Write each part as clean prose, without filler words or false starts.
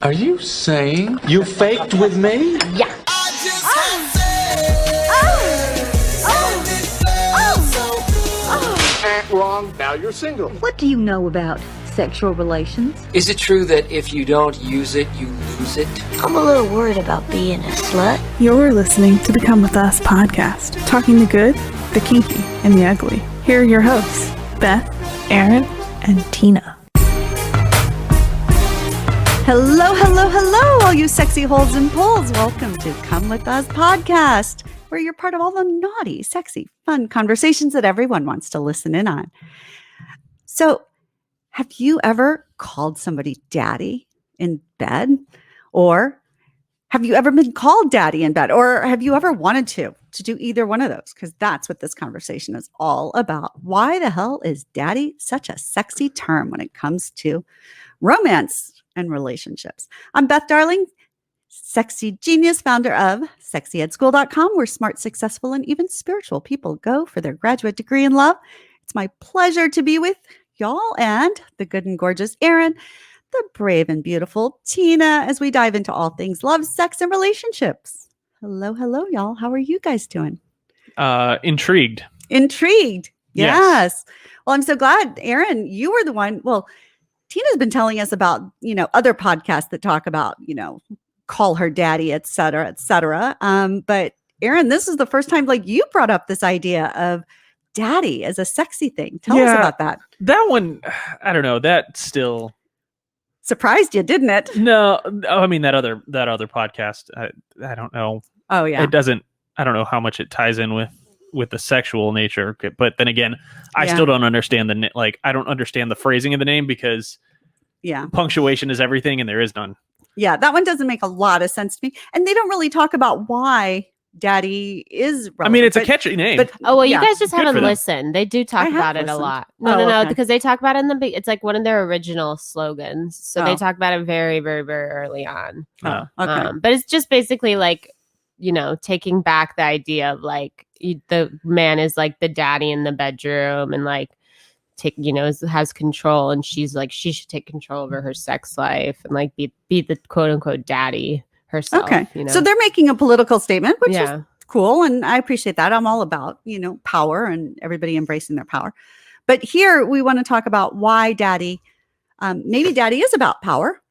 Are you saying you faked with me? Yeah. Wrong. Now you're single. What do you know about sexual relations? Is it true that if you don't use it, you lose it? I'm a little worried about being a slut. You're listening to the Come With Us podcast, talking the good, the kinky, and the ugly. Here are your hosts, Beth, Aaron, and Tina. Hello, hello, hello, all you sexy holes and poles. Welcome to Come With Us podcast, where you're part of all the naughty, sexy, fun conversations that everyone wants to listen in on. So, have you ever called somebody daddy in bed? Or have you ever been called daddy in bed? Or have you ever wanted to do either one of those? Because that's what this conversation is all about. Why the hell is daddy such a sexy term when it comes to romance and relationships? I'm Beth Darling, sexy genius, founder of sexyedschool.com, where smart, successful, and even spiritual people go for their graduate degree in love. It's my pleasure to be with y'all and the good and gorgeous Aaron, the brave and beautiful Tina, as we dive into all things love, sex, and relationships. Hello, hello, y'all. How are you guys doing? Intrigued. Yes. Well, I'm so glad, Aaron, you were the one. Well, Tina's been telling us about, other podcasts that talk about, call her daddy, et cetera, et cetera. But Aaron, this is the first time you brought up this idea of daddy as a sexy thing. Tell us about that. That one, I don't know. That still surprised you, didn't it? No, I mean that other podcast. I don't know. Oh yeah. It doesn't. I don't know how much it ties in with the sexual nature. But then again, I still don't understand I don't understand the phrasing of the name because punctuation is everything and there is none. Yeah, that one doesn't make a lot of sense to me. And they don't really talk about why daddy is relevant. I mean, it's a catchy name. But, you guys just haven't listened. They do talk about it a lot. No, because they talk about it in the it's like one of their original slogans. So they talk about it very, very, very early on. Oh, okay. But it's just basically taking back the idea of the man is like the daddy in the bedroom and has control, and she's she should take control over her sex life and be the quote unquote daddy herself. Okay. So they're making a political statement, which is cool. And I appreciate that. I'm all about, power and everybody embracing their power. But here we want to talk about why daddy, maybe daddy is about power,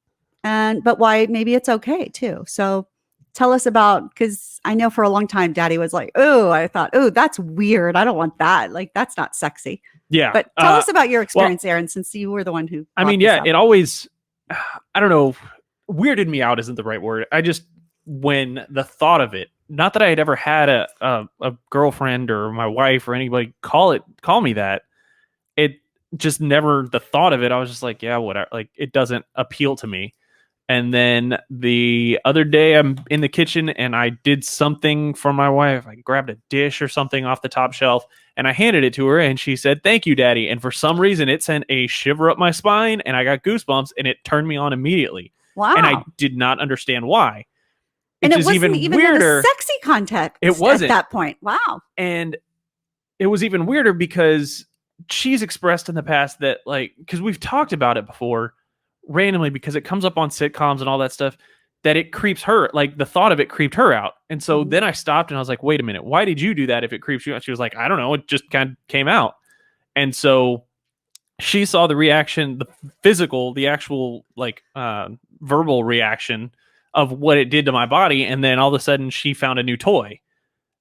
but why maybe it's okay too. So tell us about, because I know for a long time, daddy was that's weird. I don't want that. That's not sexy. Yeah. But tell us about your experience, Aaron, since you were the one who. It always, I don't know, weirded me out isn't the right word. When the thought of it, not that I had ever had a girlfriend or my wife or anybody call me that, it just never, the thought of it, I was just whatever, it doesn't appeal to me. And then the other day I'm in the kitchen and I did something for my wife. I grabbed a dish or something off the top shelf and I handed it to her and she said, "Thank you, Daddy." And for some reason it sent a shiver up my spine and I got goosebumps and it turned me on immediately. Wow. And I did not understand why. And it wasn't even weirder. In a sexy context. It wasn't at that point. Wow. And it was even weirder because she's expressed in the past that because we've talked about it before, randomly, because it comes up on sitcoms and all that stuff, that it creeps her, the thought of it creeped her out. And so then I stopped and I was like, wait a minute, why did you do that if it creeps you out? She was like, I don't know, it just kind of came out. And so she saw the reaction, the physical, the actual verbal reaction of what it did to my body, and then all of a sudden she found a new toy.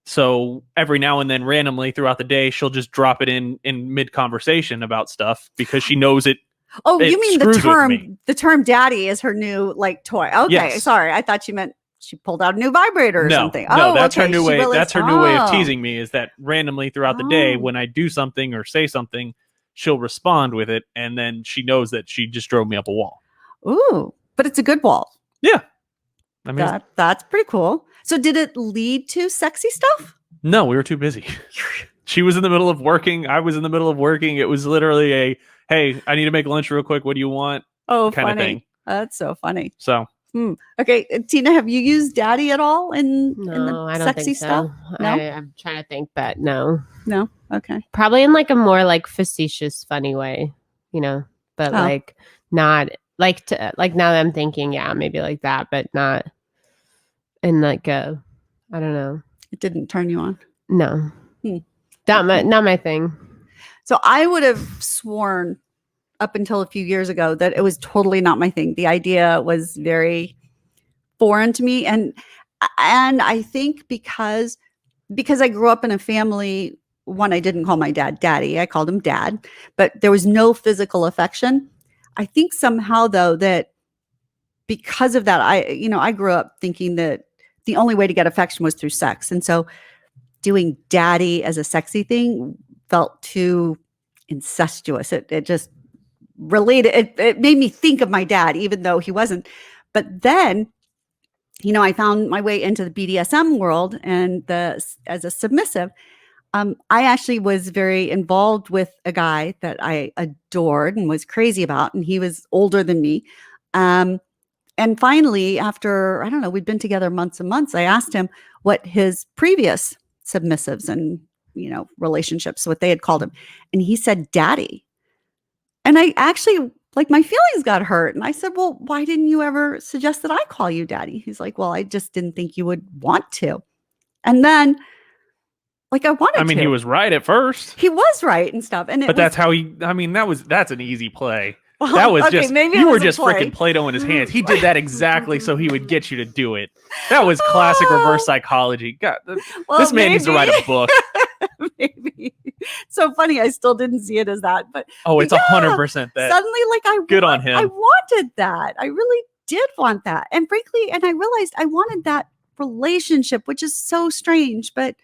So every now and then randomly throughout the day she'll just drop it in mid conversation about stuff because she knows it. Oh, you mean the term daddy is her new toy. Okay, yes. Sorry. I thought you meant she pulled out a new vibrator or something. No, that's her new way. That's her new way of teasing me, is that randomly throughout the day when I do something or say something, she'll respond with it. And then she knows that she just drove me up a wall. Ooh, but it's a good wall. Yeah. I mean, that's pretty cool. So did it lead to sexy stuff? No, we were too busy. She was in the middle of working. I was in the middle of working. It was literally hey, I need to make lunch real quick. What do you want? Oh, kind funny. of thing. That's so funny. So, okay, Tina, have you used daddy at all in the I don't sexy think stuff? So. No, I'm trying to think, but no. Okay, probably in a more facetious, funny way, but not like now that I'm thinking, yeah, maybe like that, but not in like a, I don't know. It didn't turn you on. No, Hmm. not my thing. So I would have sworn up until a few years ago that it was totally not my thing. The idea was very foreign to me, and I think because I grew up in a family. One, I didn't call my dad daddy. I called him dad, but there was no physical affection. I think somehow though that because of that, I grew up thinking that the only way to get affection was through sex. And so doing daddy as a sexy thing felt too incestuous. It just related. It made me think of my dad, even though he wasn't. But then, I found my way into the BDSM world and as a submissive. I actually was very involved with a guy that I adored and was crazy about, and he was older than me. And finally, after, I don't know, we'd been together months and months, I asked him what his previous submissives and, relationships, what they had called him. And he said, daddy. And I actually, like, my feelings got hurt. And I said, well, why didn't you ever suggest that I call you daddy? He's like, well, I just didn't think you would want to. And then, like, I wanted to. I mean, he was right at first. He was right and stuff. And but that's how that's an easy play. Well, that was okay, just, maybe you it were was a just play. freaking Play-Doh in his hands. He did that exactly so he would get you to do it. That was classic reverse psychology. God, Well, this man needs to write a book. Maybe. So funny. I still didn't see it as that, but It's 100% that. Suddenly, like, Good on him. I wanted that. I really did want that. And frankly, I realized I wanted that relationship, which is so strange, but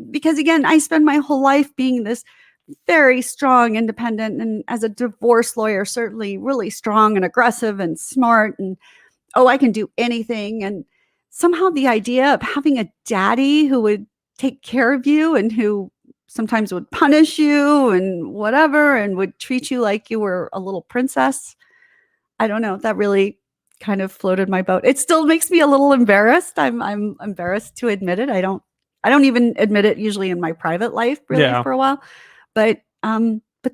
because again, I spend my whole life being this very strong, independent, and as a divorce lawyer, certainly really strong and aggressive and smart, and I can do anything. And somehow the idea of having a daddy who would take care of you and who sometimes would punish you and whatever, and would treat you like you were a little princess, I don't know, that really kind of floated my boat. It still makes me a little embarrassed. I'm embarrassed to admit it. I don't even admit it usually in my private life really for a while. But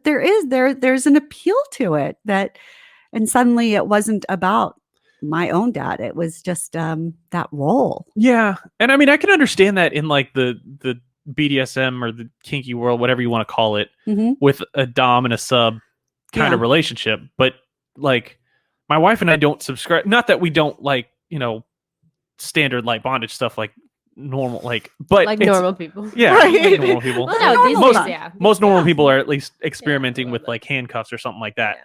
there's an appeal to it and suddenly it wasn't about my own dad. It was just that role. Yeah. And I mean, I can understand that in like the BDSM or the kinky world, whatever you want to call it, with a dom and a sub kind of relationship. But like my wife and I don't subscribe, not that we don't like, standard like bondage stuff like normal, but like normal people. Yeah, right. like normal people. Well, no, these most, days, yeah. most normal people are at least experimenting with like handcuffs or something like that. Yeah.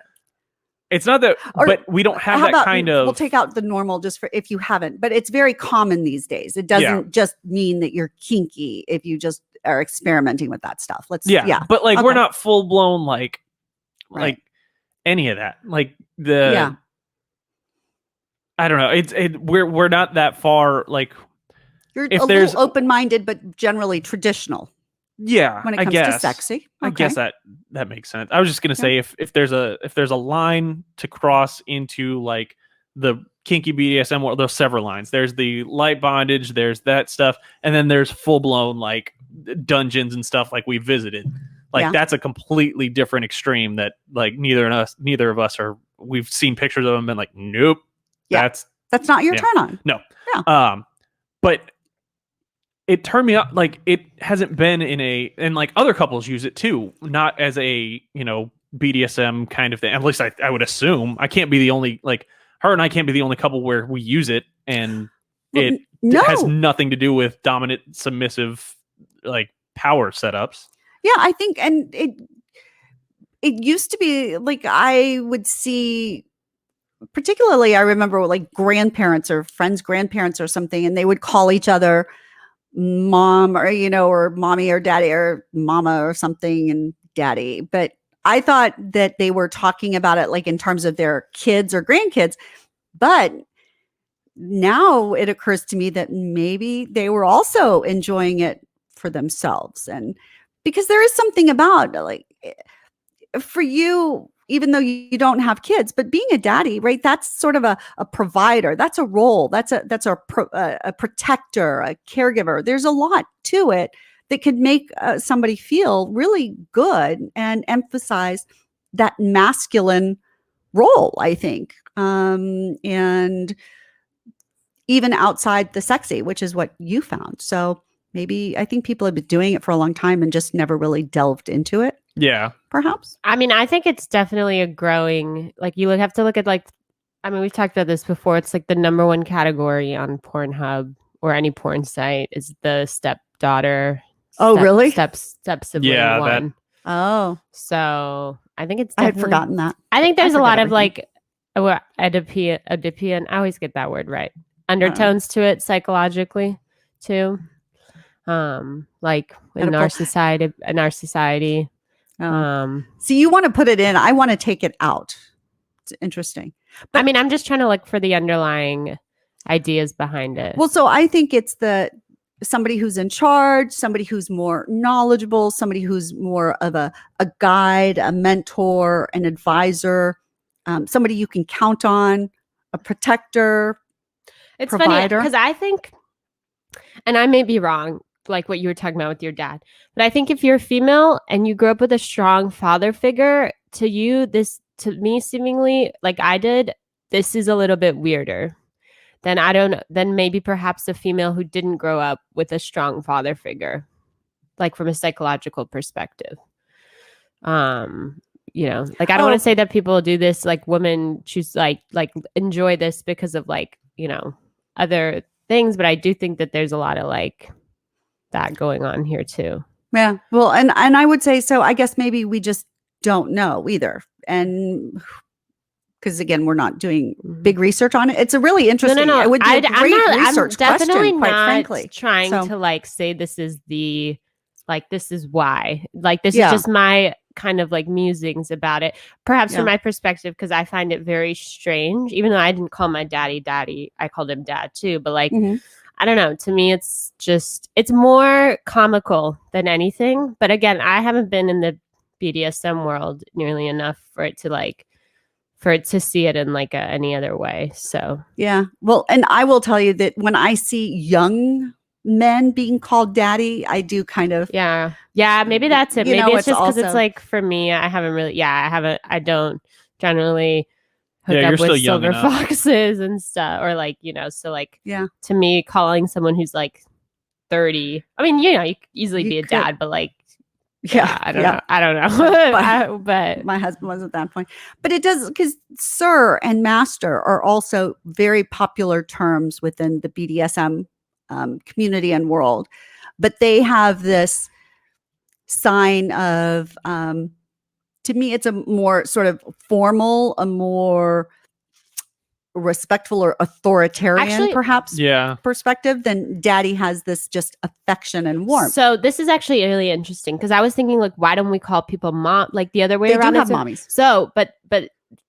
It's not that, but we don't have that kind of. We'll take out the normal just for if you haven't, but it's very common these days. It doesn't just mean that you're kinky if you just are experimenting with that stuff. But like we're not full blown like any of that. Like I don't know. We're not that far. Like you're a little open minded, but generally traditional. Yeah, when it comes to sexy, okay. I guess that makes sense. I was just gonna say if there's a line to cross into like the kinky BDSM world, there's several lines. There's the light bondage, there's that stuff, and then there's full blown like dungeons and stuff like we visited. Like that's a completely different extreme that like neither of us are. We've seen pictures of them and been like, nope, that's not your turn on. No, but. It turned me up. Like it hasn't been and like other couples use it too, not as a BDSM kind of thing. At least I would assume. I can't be the only her and I can't be the only couple where we use it, and it has nothing to do with dominant submissive like power setups. Yeah, I think, and it used to be like I would see. Particularly, I remember like grandparents or friends' grandparents or something, and they would call each other mom or or mommy or daddy or mama or something and daddy. But I thought that they were talking about it like in terms of their kids or grandkids. But now it occurs to me that maybe they were also enjoying it for themselves. And because there is something about like for you, even though you don't have kids, but being a daddy, right? That's sort of a provider. That's a role. That's a protector, a caregiver. There's a lot to it that could make somebody feel really good and emphasize that masculine role, I think. And even outside the sexy, which is what you found. So maybe I think people have been doing it for a long time and just never really delved into it. Yeah. Perhaps. I mean, I think it's definitely a growing, like you would have to look at like, I mean, we've talked about this before. It's like the number one category on Pornhub or any porn site is the stepdaughter. Oh, really? Step-sibling Yeah, one. Oh, So I think it's I had definitely, forgotten that. I think there's I a lot forget of like Oedipian. I always get that word right. Undertones to it psychologically too. Like in our society. Oh. See, you want to put it in. I want to take it out. It's interesting. But, I mean, I'm just trying to look for the underlying ideas behind it. Well, so I think it's somebody who's in charge, somebody who's more knowledgeable, somebody who's more of a guide, a mentor, an advisor, somebody you can count on, a protector. It's provider. funny because I think, and I may be wrong, like what you were talking about with your dad, but I think if you're female and you grew up with a strong father figure, to me, seemingly like I did, this is a little bit weirder than maybe perhaps a female who didn't grow up with a strong father figure, like from a psychological perspective. You know, like I don't want to say that people do this, like women choose like enjoy this because of like, you know, other things, but I do think that there's a lot of like that going on here too. Yeah. Well, and I would say so. I guess maybe we just don't know either. And because again, we're not doing big research on it. It's a really interesting. No. It would be a great research I'm definitely question, quite not frankly. trying to like say this is this is why. Like this is just my kind of like musings about it. Perhaps from my perspective, because I find it very strange. Even though I didn't call my daddy, I called him dad too. But like, I don't know. To me, it's more comical than anything. But again, I haven't been in the BDSM world nearly enough for it to see it in like any other way. So yeah. Well, and I will tell you that when I see young men being called daddy, I do kind of maybe that's it. You Maybe know, it's just because also- it's like for me, I don't generally hook Yeah, up you're still with young silver enough. foxes and stuff, or like, you know, so like to me, calling someone who's like 30, I mean, you know, you could easily be a dad, but like I don't know. But my husband was at that point. But it does, because sir and master are also very popular terms within the BDSM community and world. But they have this sign of, to me, it's a more sort of formal, a more respectful or authoritarian, perhaps, perspective than daddy has this just affection and warmth. So this is actually really interesting because I was thinking like, why don't we call people mom like the other way They around? do have mommies. So, but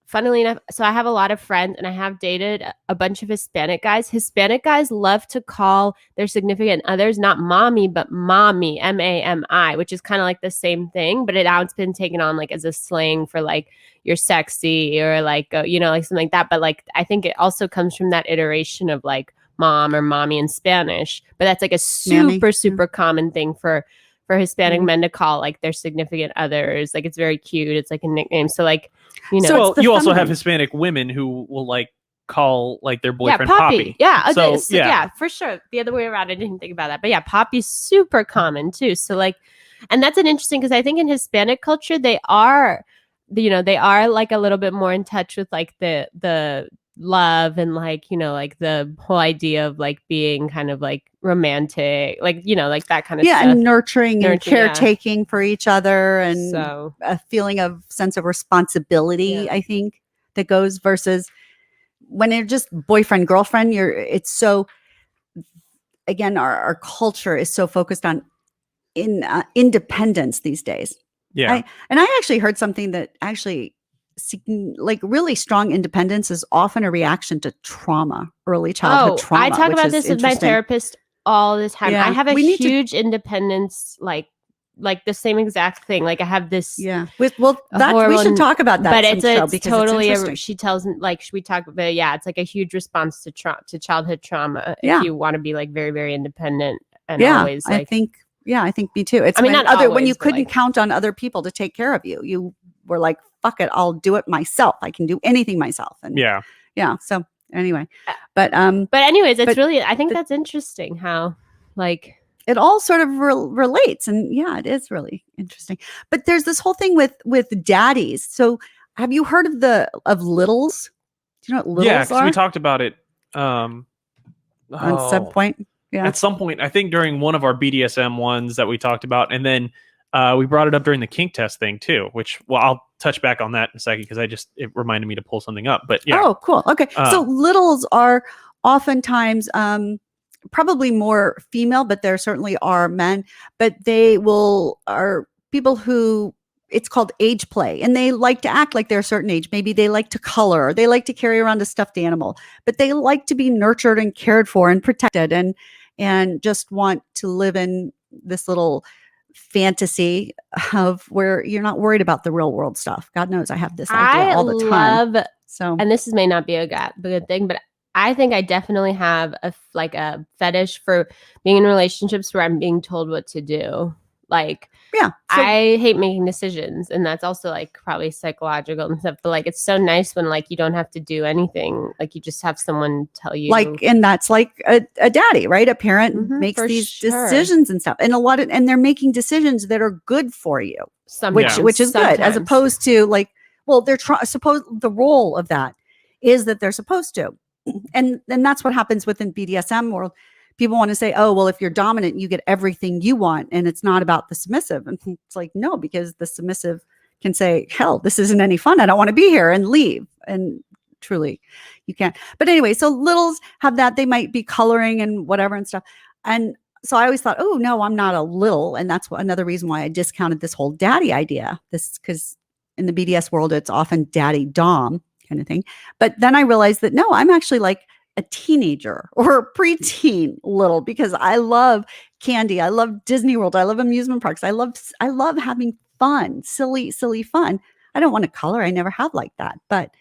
funnily enough, so I have a lot of friends and I have dated a bunch of Hispanic guys. Hispanic guys love to call their significant others not mommy, but Mami, Mami, which is kind of like the same thing, but now it's been taken on like as a slang for like you're sexy or like, you know, like something like that. But like, I think it also comes from that iteration of like mom or mommy in Spanish, but that's like a super common thing for Hispanic men to call like their significant others. Like it's very cute. It's like a nickname. So like, you know, so you also have Hispanic women who will like call like their boyfriend Poppy. Yeah. So, yeah, for sure. The other way around, I didn't think about that. But yeah, Poppy's super common too. So like, and that's an interesting because I think in Hispanic culture, they are like a little bit more in touch with like the love and like, you know, like the whole idea of like being kind of like romantic, like, you know, like that kind of stuff. And nurturing and caretaking for each other, and a feeling of sense of responsibility, I think, that goes versus when you're just boyfriend, girlfriend, it's so, again, our culture is so focused on independence these days. Yeah. I actually heard something that actually like really strong independence is often a reaction to trauma, early childhood trauma. I talk about this with my therapist all the time. I have a huge independence, like the same exact thing. Like I have this. Yeah. We should talk about that. But it's totally. She tells me like we talk about. Yeah, it's like a huge response to childhood trauma. If you want to be like very very independent and always like. I think me too. It's when you couldn't count on other people to take care of you. were like, fuck it, I'll do it myself. I can do anything myself. And yeah. So anyway, but anyways, it's but really, I think that's interesting how like it all sort of relates. And yeah, it is really interesting. But there's this whole thing with daddies. So have you heard of littles? Do you know what littles Yeah, because are? we talked about it On some point. Yeah. at some point, I think during one of our BDSM ones that we talked about, and then we brought it up during the Kink Test thing too, which, well, I'll touch back on that in a second because it reminded me to pull something up. But yeah. Oh, cool. Okay. So littles are oftentimes probably more female, but there certainly are men, but are people who, it's called age play, and they like to act like they're a certain age. Maybe they like to color, or they like to carry around a stuffed animal, but they like to be nurtured and cared for and protected, and just want to live in this little fantasy of where you're not worried about the real world stuff. God knows I have this idea all the time. So, and this may not be a good thing, but I think I definitely have a fetish for being in relationships where I'm being told what to do. Like, yeah, I hate making decisions, and that's also like probably psychological and stuff. But like, it's so nice when like you don't have to do anything; like you just have someone tell you. Like, and that's like a daddy, right? A parent makes these decisions and stuff, and they're making decisions that are good for you, which is good, as opposed to like, well, they're the role of that is that they're supposed to, and that's what happens within BDSM world. People want to say, oh, well, if you're dominant, you get everything you want. And it's not about the submissive. And it's like, no, because the submissive can say, hell, this isn't any fun. I don't want to be here, and leave. And truly, you can't. But anyway, so littles have that. They might be coloring and whatever and stuff. And so I always thought, oh, no, I'm not a little. And that's another reason why I discounted this whole daddy idea. Because in the BDS world, it's often daddy dom kind of thing. But then I realized that, no, I'm actually like a teenager or a preteen little, because I love candy. I love Disney World. I love amusement parks. I love having fun, silly fun. I don't want to color. I never have like that. But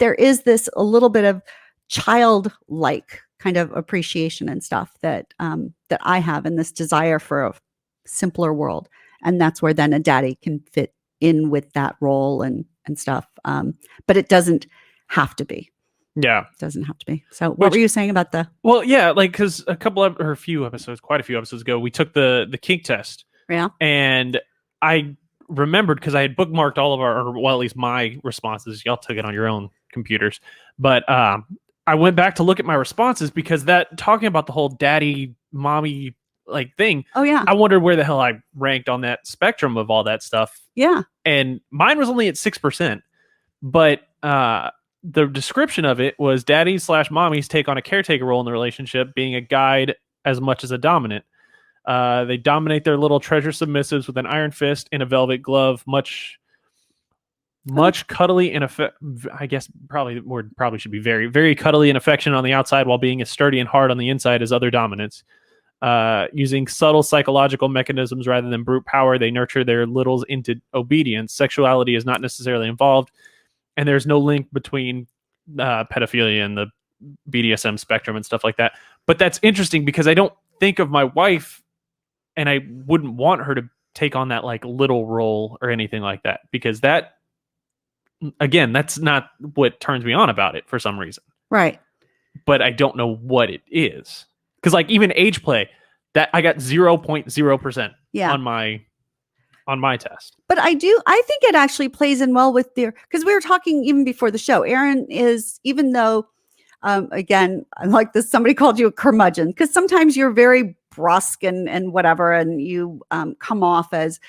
there is this a little bit of childlike kind of appreciation and stuff that I have, and this desire for a simpler world. And that's where then a daddy can fit in with that role and stuff. But it doesn't have to be. Yeah. It doesn't have to be. So what were you saying about the... Well, yeah, like, because quite a few episodes ago, we took the Kink Test. Yeah. And I remembered, because I had bookmarked all of at least my responses. Y'all took it on your own computers. But I went back to look at my responses, because that, talking about the whole daddy, mommy, like, thing. Oh, yeah. I wondered where the hell I ranked on that spectrum of all that stuff. Yeah. And mine was only at 6%. But the description of it was daddies/mommies take on a caretaker role in the relationship, being a guide as much as a dominant. They dominate their little treasure submissives with an iron fist and a velvet glove, much cuddly and I guess probably should be very, very cuddly and affectionate on the outside, while being as sturdy and hard on the inside as other dominants. Using subtle psychological mechanisms rather than brute power, they nurture their littles into obedience. Sexuality is not necessarily involved, and there's no link between pedophilia and the BDSM spectrum and stuff like that. But that's interesting, because I don't think of my wife, and I wouldn't want her to take on that like little role or anything like that, because that, again, that's not what turns me on about it for some reason. Right. But I don't know what it is. Because like even age play, that I got 0.0% on my test. But I think it actually plays in well with because we were talking even before the show. Aaron is, even though, again, I like this, somebody called you a curmudgeon, because sometimes you're very brusque and whatever, and you come off as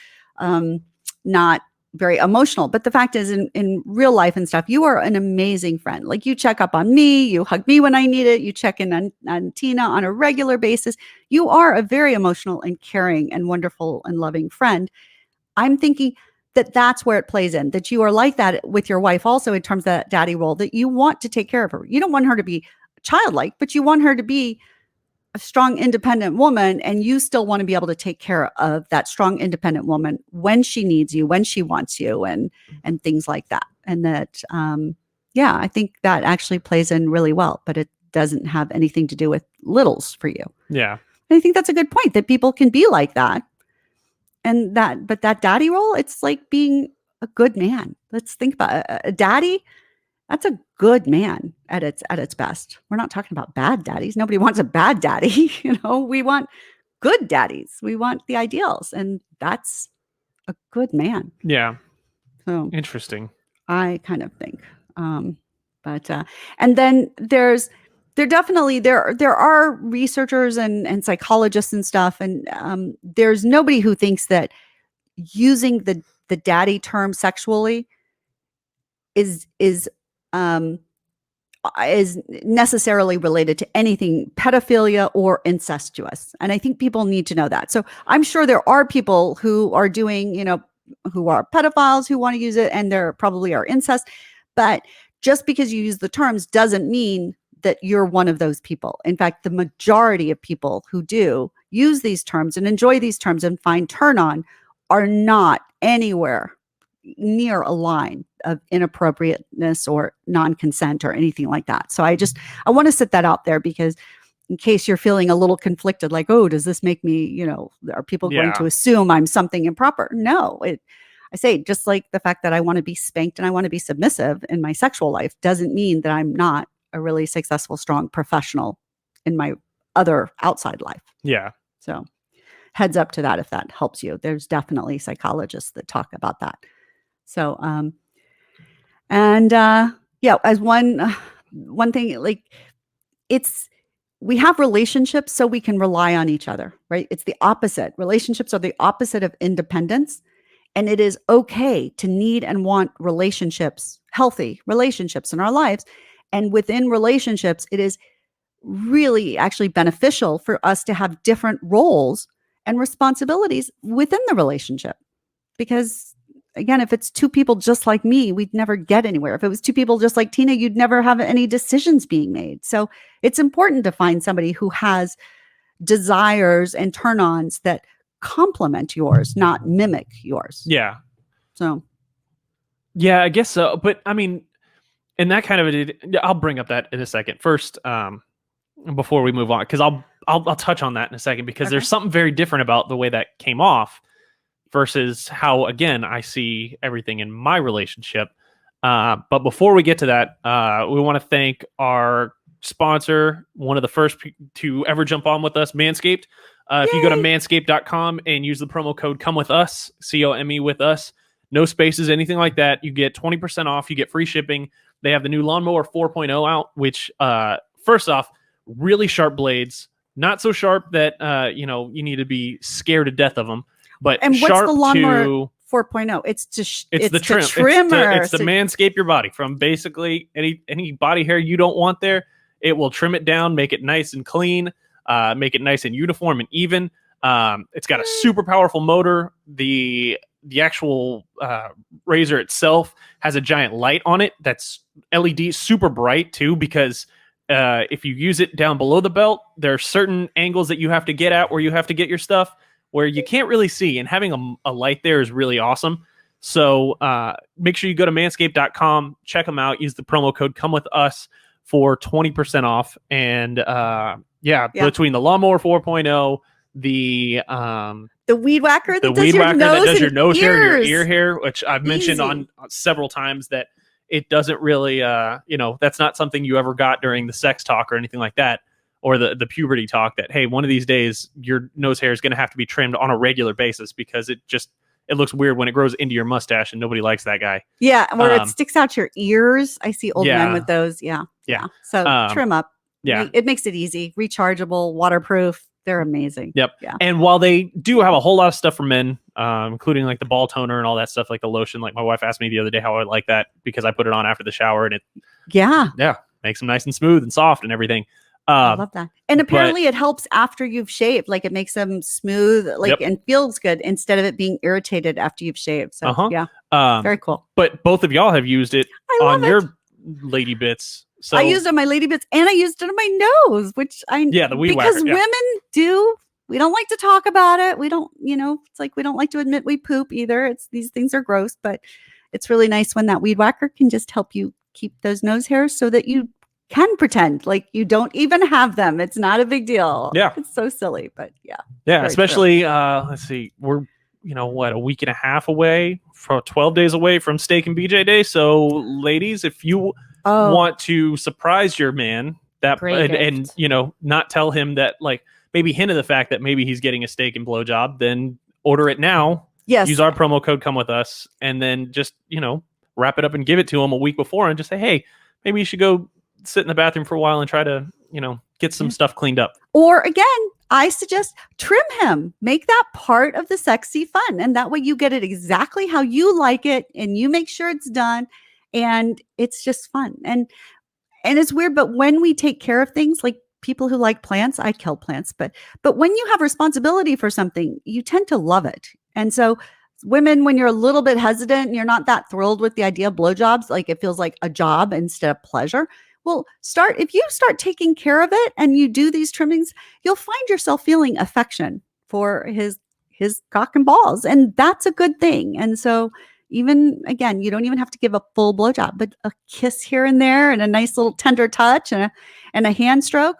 not very emotional. But the fact is, in real life and stuff, you are an amazing friend. Like, you check up on me, you hug me when I need it, you check in on Tina on a regular basis. You are a very emotional and caring and wonderful and loving friend. I'm thinking that that's where it plays in, that you are like that with your wife also, in terms of that daddy role, that you want to take care of her. You don't want her to be childlike, but you want her to be a strong, independent woman, and you still want to be able to take care of that strong, independent woman when she needs you, when she wants you, and things like that. And that, I think that actually plays in really well, but it doesn't have anything to do with littles for you. Yeah. And I think that's a good point, that people can be like that. But that daddy role, it's like being a good man. Let's think about it. A daddy. That's a good man at its best. We're not talking about bad daddies. Nobody wants a bad daddy. We want good daddies. We want the ideals, and that's a good man. Yeah. So Interesting. I kind of think. And then there are researchers and psychologists and stuff, and there's nobody who thinks that using the daddy term sexually is necessarily related to anything pedophilia or incestuous. And I think people need to know that. So I'm sure there are people who are doing, who are pedophiles who want to use it, and there probably are incest. But just because you use the terms doesn't mean that you're one of those people. In fact, the majority of people who do use these terms and enjoy these terms and find turn on are not anywhere near a line of inappropriateness or non-consent or anything like that. So I want to set that out there, because in case you're feeling a little conflicted, like, oh, does this make me, are people going to assume I'm something improper? No, I say, just like the fact that I want to be spanked and I want to be submissive in my sexual life doesn't mean that I'm not a really successful, strong professional in my other outside life. Yeah. So heads up to that if that helps you. There's definitely psychologists that talk about that. So, as one thing, like, we have relationships so we can rely on each other, right? It's the opposite. Relationships are the opposite of independence. And it is okay to need and want relationships, healthy relationships in our lives. And within relationships, it is really actually beneficial for us to have different roles and responsibilities within the relationship. Because again, if it's two people just like me, we'd never get anywhere. If it was two people just like Tina, you'd never have any decisions being made. So it's important to find somebody who has desires and turn-ons that complement yours, not mimic yours. Yeah. So. Yeah, I guess so. But I mean, and that kind of, I'll bring up that in a second. First, before we move on, because I'll touch on that in a second, because there's something very different about the way that came off versus how, again, I see everything in my relationship. But before we get to that, we want to thank our sponsor, one of the first to ever jump on with us, Manscaped. If you go to manscaped.com and use the promo code Come With Us, COME with us, no spaces, anything like that, you get 20% off. You get free shipping. They have the new Lawnmower 4.0 out, which, first off, really sharp blades, not so sharp that you need to be scared to death of them. But and sharp what's the Lawnmower to 4.0? It's the trim. Trimmer. It's the manscape your body from basically any body hair you don't want there. It will trim it down, make it nice and clean, make it nice and uniform and even. It's got a super powerful motor. The actual razor itself has a giant light on it that's LED, super bright too, because if you use it down below the belt, there are certain angles that you have to get at where you have to get your stuff where you can't really see, and having a light there is really awesome. So make sure you go to manscaped.com, check them out, use the promo code Come With Us for 20% off. And between the Lawnmower 4.0, the weed whacker that does your nose hair and your ear hair, which I've mentioned on several times that it doesn't really, that's not something you ever got during the sex talk or anything like that, or the puberty talk, that, hey, one of these days your nose hair is going to have to be trimmed on a regular basis because it looks weird when it grows into your mustache and nobody likes that guy. Yeah. Where it sticks out your ears. I see old men with those. Yeah. Yeah. So trim up. Yeah. It makes it easy. Rechargeable, waterproof. They're amazing. Yep. Yeah. And while they do have a whole lot of stuff for men, including like the ball toner and all that stuff, like the lotion, like my wife asked me the other day how I like that because I put it on after the shower and it makes them nice and smooth and soft and everything. I love that. And apparently it helps after you've shaved. Like it makes them smooth, and feels good instead of it being irritated after you've shaved. So very cool. But both of y'all have used it on your lady bits. So I used it on my lady bits and I used it on my nose, which the weed whacker, because women do. We don't like to talk about it. We don't, it's like we don't like to admit we poop either. These things are gross, but it's really nice when that weed whacker can just help you keep those nose hairs so that you can pretend like you don't even have them. It's not a big deal. Yeah. It's so silly, but yeah. Yeah. Especially, let's see, we're, a week and a half away for 12 days away from Steak and BJ Day. So, ladies, if you want to surprise your man, and not tell him that, like, maybe hint of the fact that maybe he's getting a steak and blowjob, then order it now. Yes. Use our promo code Come With Us, and then just wrap it up and give it to him a week before, and just say, hey, maybe you should go sit in the bathroom for a while and try to get some stuff cleaned up. Or again, I suggest trim him. Make that part of the sexy fun. And that way you get it exactly how you like it and you make sure it's done. And it's just fun. And it's weird, but when we take care of things, like people who like plants, I kill plants, but when you have responsibility for something, you tend to love it. And so women, when you're a little bit hesitant and you're not that thrilled with the idea of blowjobs, like it feels like a job instead of pleasure. Well, if you start taking care of it and you do these trimmings, you'll find yourself feeling affection for his cock and balls. And that's a good thing. And so even, again, you don't even have to give a full blowjob, but a kiss here and there and a nice little tender touch and a hand stroke,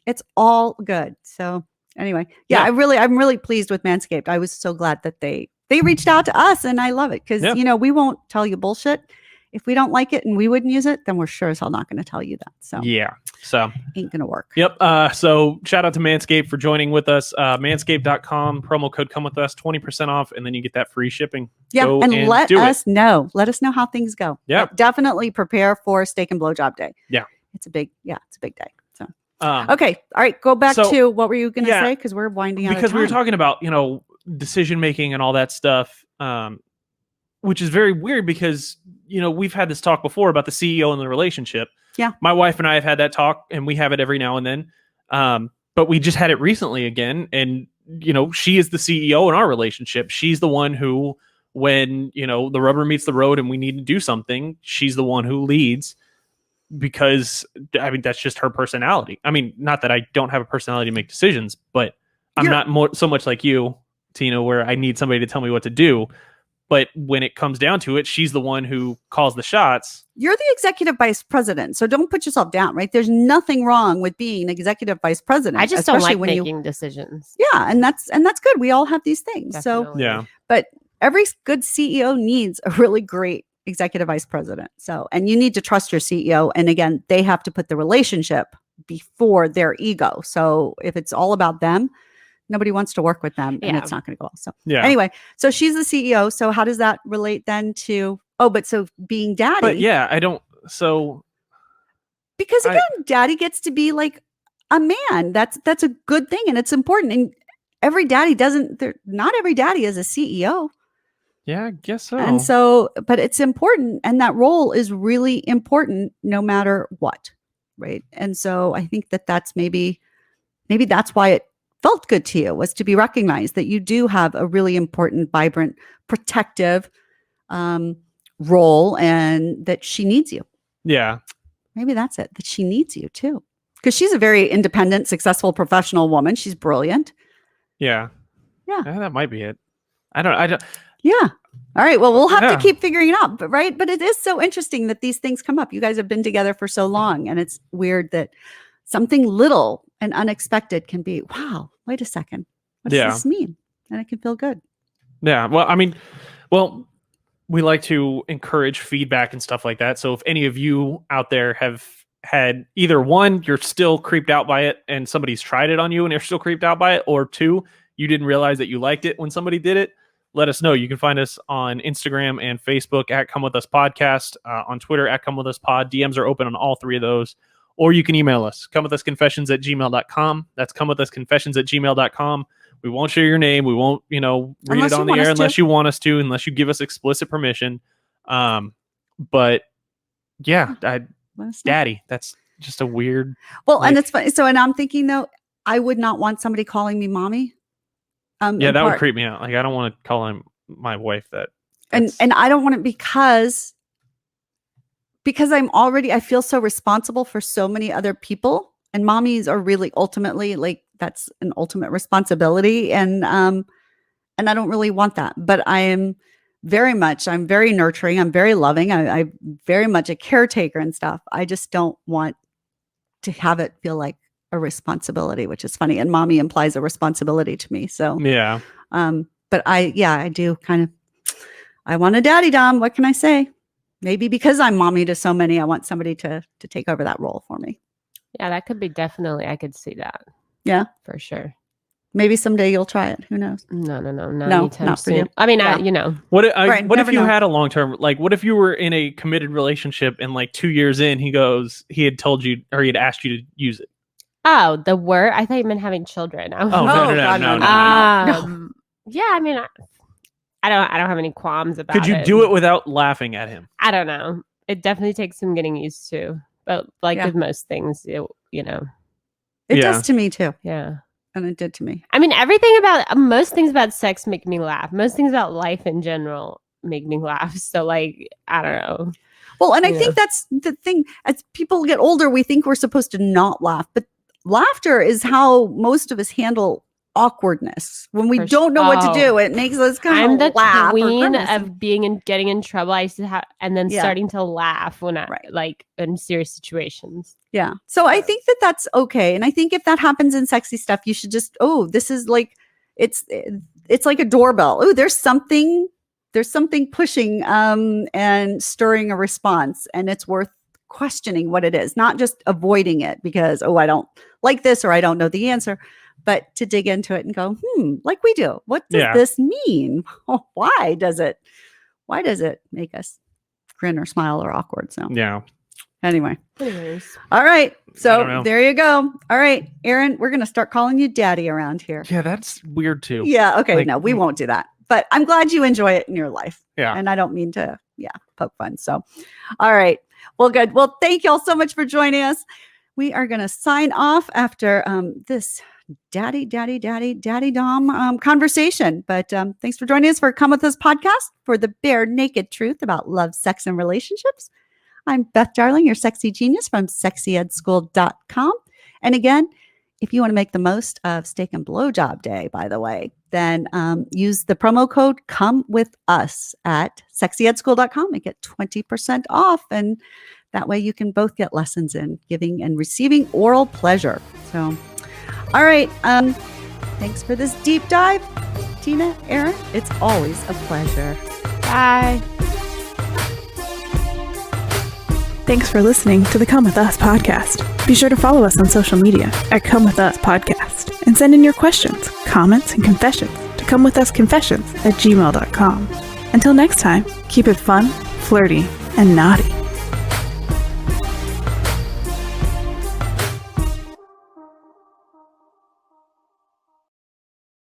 it's all good. So anyway, I'm really pleased with Manscaped. I was so glad that they reached out to us, and I love it because, we won't tell you bullshit. If we don't like it and we wouldn't use it, then we're sure as hell not going to tell you that. So ain't going to work. Yep. So shout out to Manscaped for joining with us. Manscaped.com, promo code Come With Us, 20% off, and then you get that free shipping. Yeah, and let us know. Let us know how things go. Yeah, definitely prepare for Steak and Blowjob Day. Yeah, it's a big day. So okay, all right. Go back to what were you going to say? Because we're winding out. Because we were talking about decision making and all that stuff. Which is very weird because, we've had this talk before about the CEO and the relationship. Yeah. My wife and I have had that talk, and we have it every now and then. But we just had it recently again. And, she is the CEO in our relationship. She's the one who, when, the rubber meets the road and we need to do something, she's the one who leads because, that's just her personality. Not that I don't have a personality to make decisions, but I'm not so much like you, Tina, where I need somebody to tell me what to do. But when it comes down to it, she's the one who calls the shots. You're the executive vice president, so don't put yourself down, right? There's nothing wrong with being executive vice president. I just don't like making decisions. Yeah, and that's good. We all have these things. Definitely. So but every good CEO needs a really great executive vice president. So, and you need to trust your CEO. And again, they have to put the relationship before their ego. So if it's all about them, nobody wants to work with them, and it's not going to go well. So anyway, so she's the CEO. So how does that relate then to, so being daddy? But I don't, so. Because again, daddy gets to be like a man. That's a good thing. And it's important. And not every daddy is a CEO. Yeah, I guess so. And so, but it's important. And that role is really important no matter what. Right. And so I think that's maybe that's why it felt good to you, was to be recognized that you do have a really important, vibrant, protective role, and that she needs you. Yeah. Maybe that's it, that she needs you too. Because she's a very independent, successful professional woman. She's brilliant. Yeah. Yeah. That might be it. I don't. Yeah. All right. Well, we'll have to keep figuring it out. But But it is so interesting that these things come up. You guys have been together for so long, and it's weird that something little and unexpected can be, wow, wait a second. What does this mean? And it can feel good. Yeah. Well, we like to encourage feedback and stuff like that. So if any of you out there have had either one, you're still creeped out by it and somebody's tried it on you and you're still creeped out by it, or two, you didn't realize that you liked it when somebody did it, let us know. You can find us on Instagram and Facebook at Come With Us Podcast, on Twitter at Come With Us Pod. DMs are open on all three of those. Or you can email us, comewithusconfessions@gmail.com. That's comewithusconfessions@gmail.com. We won't share your name. We won't, read it on the air unless you want us to, unless you give us explicit permission. But yeah, daddy, that's just a weird. Well, and it's funny. So, and I'm thinking though, I would not want somebody calling me mommy. That would creep me out. Like, I don't want to call my wife that. And I don't want it because I feel so responsible for so many other people, and mommies are really ultimately like, that's an ultimate responsibility. And I don't really want that, but I'm very nurturing. I'm very loving. I'm very much a caretaker and stuff. I just don't want to have it feel like a responsibility, which is funny. And mommy implies a responsibility to me. So, yeah. But I do kind of, I want a daddy dom. What can I say? Maybe because I'm mommy to so many, I want somebody to take over that role for me. Yeah, that could be definitely. I could see that. Yeah, for sure. Maybe someday you'll try it. Who knows? No, not for you. I mean, Yeah. What Right, what if never you know. had a long term, like what if you were in a committed relationship and like 2 years in he had told you or he had asked you to use it? Oh, the word? I thought you meant having children. Oh, no. Yeah, I mean, I don't have any qualms about it. Could you do it without laughing at him? I don't know. It definitely takes some getting used to, but like with most things, it does to me too. Yeah. And it did to me. I mean, most things about sex make me laugh. Most things about life in general make me laugh. So like, I don't know. Well, and I think that's the thing. As people get older, we think we're supposed to not laugh, but laughter is how most of us handle awkwardness. When we don't know what to do, it makes us kind of laugh. I'm the queen of getting in trouble. I used to have, and then starting to laugh when I like in serious situations. Yeah. So I think that's okay. And I think if that happens in sexy stuff, you should just, this is like, it's like a doorbell. Oh, there's something pushing and stirring a response, and it's worth questioning what it is, not just avoiding it because, I don't like this or I don't know the answer, but to dig into it and go, like we do. What does this mean? Why does it make us grin or smile or awkward? So yeah. Anyway. Anyways. All right. So there you go. All right, Aaron, we're going to start calling you daddy around here. Yeah, that's weird too. Yeah. Okay. No, we won't do that. But I'm glad you enjoy it in your life. Yeah. And I don't mean to, poke fun. So, all right. Well, good. Well, thank you all so much for joining us. We are going to sign off after this daddy dom conversation. But thanks for joining us for Come With Us podcast for the bare naked truth about love, sex, and relationships. I'm Beth Darling, your sexy genius from sexyedschool.com. And again, if you want to make the most of Steak and Blowjob Day, by the way, then use the promo code Come With Us at sexyedschool.com and get 20% off. And that way you can both get lessons in giving and receiving oral pleasure. So, all right. Thanks for this deep dive. Tina, Aaron, it's always a pleasure. Bye. Thanks for listening to the Come With Us podcast. Be sure to follow us on social media at Come With Us Podcast and send in your questions, comments, and confessions to comewithusconfessions@gmail.com. Until next time, keep it fun, flirty, and naughty.